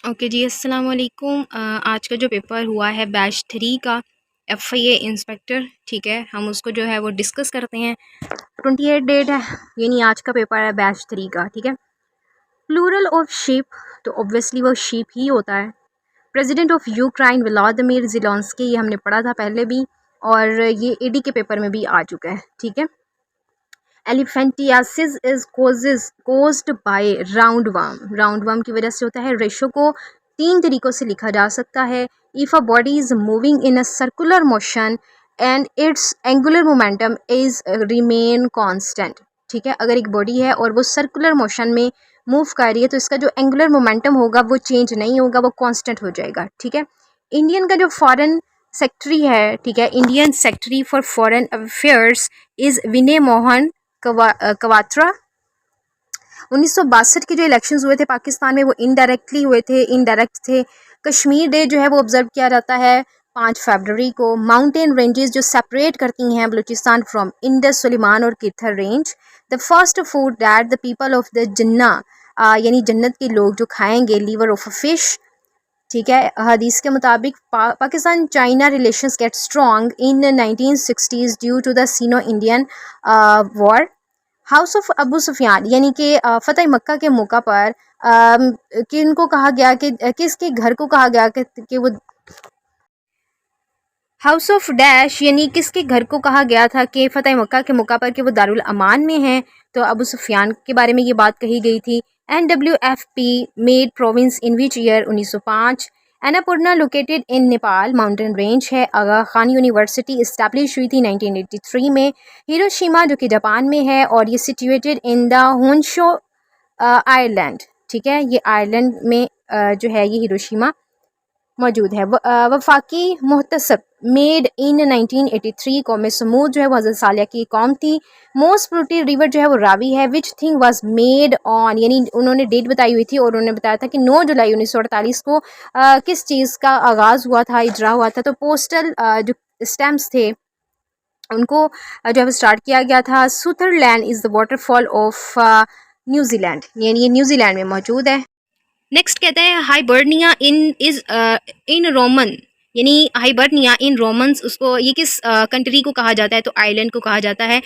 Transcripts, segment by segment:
Okay जी, अस्सलाम वालेकुम। आज का जो पेपर हुआ है बैच 3 का FIA इंस्पेक्टर, ठीक है, हम उसको जो है वो डिस्कस करते हैं। 28 डेट है, यानी आज का पेपर है बैच 3 का, ठीक है। प्लूरल ऑफ शीप, तो ऑब्वियसली वो शीप ही होता है। President of Ukraine Vladimir Zelensky, ये हमने पढ़ा था पहले भी और ये AD के पेपर में भी आ चुका है, ठीक है। Elephantiasis is caused by round worm की वजह से होता है। रेशो को 3 तरीक़ों से लिखा जा सकता है। If a body is moving in a circular motion and it's angular momentum is remain constant, ठीक है। अगर एक बॉडी है और वो सर्कुलर मोशन में मूव कर रही है तो इसका जो एंगुलर मोमेंटम होगा वो चेंज नहीं होगा, वो कांस्टेंट हो जाएगा, ठीक है। इंडियन का जो फॉरेन सेक्रेटरी है, ठीक है, Indian secretary for foreign affairs is Vinay Mohan Kwatra. 1962 के जो इलेक्शंस हुए थे पाकिस्तान में वो इनडायरेक्ट थे। कश्मीर डे जो है वो ऑब्जर्व किया जाता है 5 फरवरी को। माउंटेन रेंजेस जो सेपरेट करती हैं बलूचिस्तान फ्रॉम इंडस, सुलेमान और Kirthar range. The first food that the people of the जन्ना, यानी जन्नत के लोग जो खाएंगे, लीवर ऑफ अ फिश, ठीक है। हदीस के मुताबिक Pakistan China relations get strong in 1960s due to the Sino Indian war. House of Abu Sufyan, यानी कि फ़तह मक्का के मौका पर किनको कहा गया कि किसके घर को कहा गया कि वो हाउस ऑफ डैश, यानी किसके घर को कहा गया था कि फ़तह मक्का के मौका पर कि वो दारुल अमान में हैं, तो अबू सुफियान के बारे में ये बात कही गई थी। NWFP made province in which year 1905। Annapurna located in Nepal mountain range है। आगा खान यूनिवर्सिटी इस्टेब्लिश हुई थी 1983 में। हिरोशिमा जो कि जापान में है और ये सिचुएटेड इन द होन्शो आयरलैंड, ठीक है, ये आयरलैंड में जो है ये हिरोशिमा मौजूद है। वफाकी मुहतसब मेड इन 1983। कौम समूद जो है वो हज़रत सालिया की कौम थी। मोस्ट पोल्यूटेड रिवर जो है वो रावी है। Which thing was made on, यानी उन्होंने डेट बताई हुई थी और उन्होंने बताया था कि 9 जुलाई 1948 को किस चीज़ का आगाज़ हुआ था, इजरा हुआ था। तो पोस्टल जो स्टैम्प्स थे उनको जो है स्टार्ट किया गया था। Sutherland is the waterfall of New Zealand, यानी ये न्यूजीलैंड में मौजूद है। नेक्स्ट कहते हैं हाइबर्निया इन रोमन, यानी हाइबर्निया इन रोमन्स, उसको ये किस कंट्री को कहा जाता है, तो आइलैंड को कहा जाता है।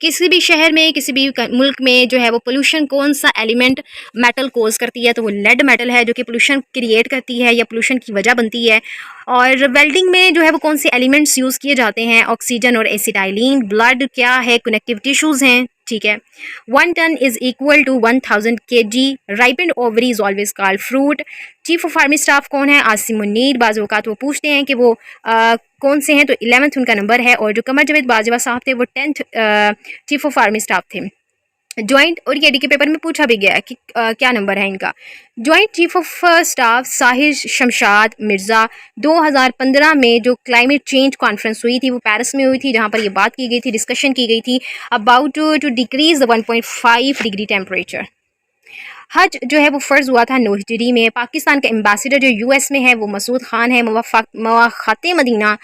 किसी भी शहर में, किसी भी मुल्क में जो है वो पोल्यूशन कौन सा एलिमेंट मेटल कोज करती है, तो वो लेड मेटल है जो कि पोल्यूशन क्रिएट करती है या पोल्यूशन की वजह बनती है। और वेल्डिंग में जो है वो कौन से एलिमेंट्स यूज़ किए जाते हैं, ऑक्सीजन और एसिटाइलिन। ब्लड क्या है, कनेक्टिव टिश्यूज़ हैं, ठीक है। 1 ton is equal to 1000 kg। Ripened ovary is always called fruit. Chief of army staff कौन है, आसिम मुनीर। बाज़ औक़ात वो पूछते हैं कि वो कौन से हैं, तो 11th उनका नंबर है। और जो कमर जावेद बाजवा साहब थे वो 10th chief of army staff थे। जॉइंट, और ये AD के पेपर में पूछा भी गया है कि क्या नंबर है इनका। Joint chief of staff Sahir Shamshad Mirza. 2015 में जो क्लाइमेट चेंज कॉन्फ्रेंस हुई थी वो पेरिस में हुई थी, जहाँ पर ये बात की गई थी, डिस्कशन की गई थी about to decrease the 1.5 degree temperature. हज जो है वो फ़र्ज़ हुआ था 9 हिजरी में। पाकिस्तान का एम्बेसडर जो US में है वो मसूद खान है। मवाख़ात मदीना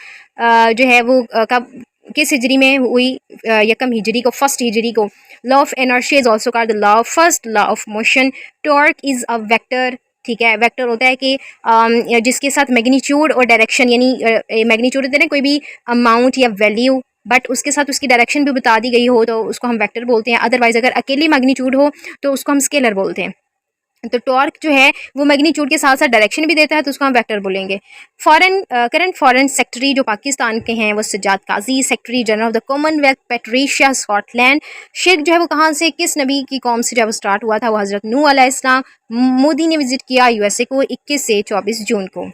जो है वो कब, किस हिजरी में हुई, यकम हिजरी को, फर्स्ट हिजरी को। Law of inertia is also called the law of first law of motion. Torque is a vector, ठीक है। वेक्टर होता है कि जिसके साथ मैग्नीट्यूड और डायरेक्शन, यानी मैग्नीट्यूड होते हैं कोई भी अमाउंट या वैल्यू, बट उसके साथ उसकी डायरेक्शन भी बता दी गई हो तो उसको हम वेक्टर बोलते हैं। अदरवाइज अगर अकेली मैग्नीट्यूड हो तो उसको हम स्केलर बोलते हैं। तो टॉर्क जो है वो मैग्नीट्यूड के साथ साथ डायरेक्शन भी देता है, तो उसको हम वेक्टर बोलेंगे। करंट फॉरेन सेक्रेटरी जो पाकिस्तान के हैं वो Sajjad Qazi. Secretary general of the Commonwealth Patricia Scotland. शिर्क जो है वो कहाँ से, किस नबी की कौम से जब स्टार्ट हुआ था, वो हज़रत नूह अलैहिस्सलाम। मोदी ने विजिट किया USA को 21 से 24 जून को।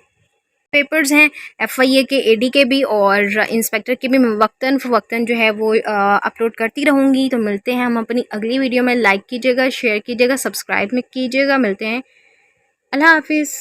पेपर्स हैं FIA के, AD के भी और इंस्पेक्टर के भी। मैं वक्तन फ़वक्तन जो है वो अपलोड करती रहूँगी। तो मिलते हैं हम अपनी अगली वीडियो में। लाइक कीजिएगा, शेयर कीजिएगा, सब्सक्राइब में कीजिएगा। मिलते हैं, अल्लाह हाफिज़।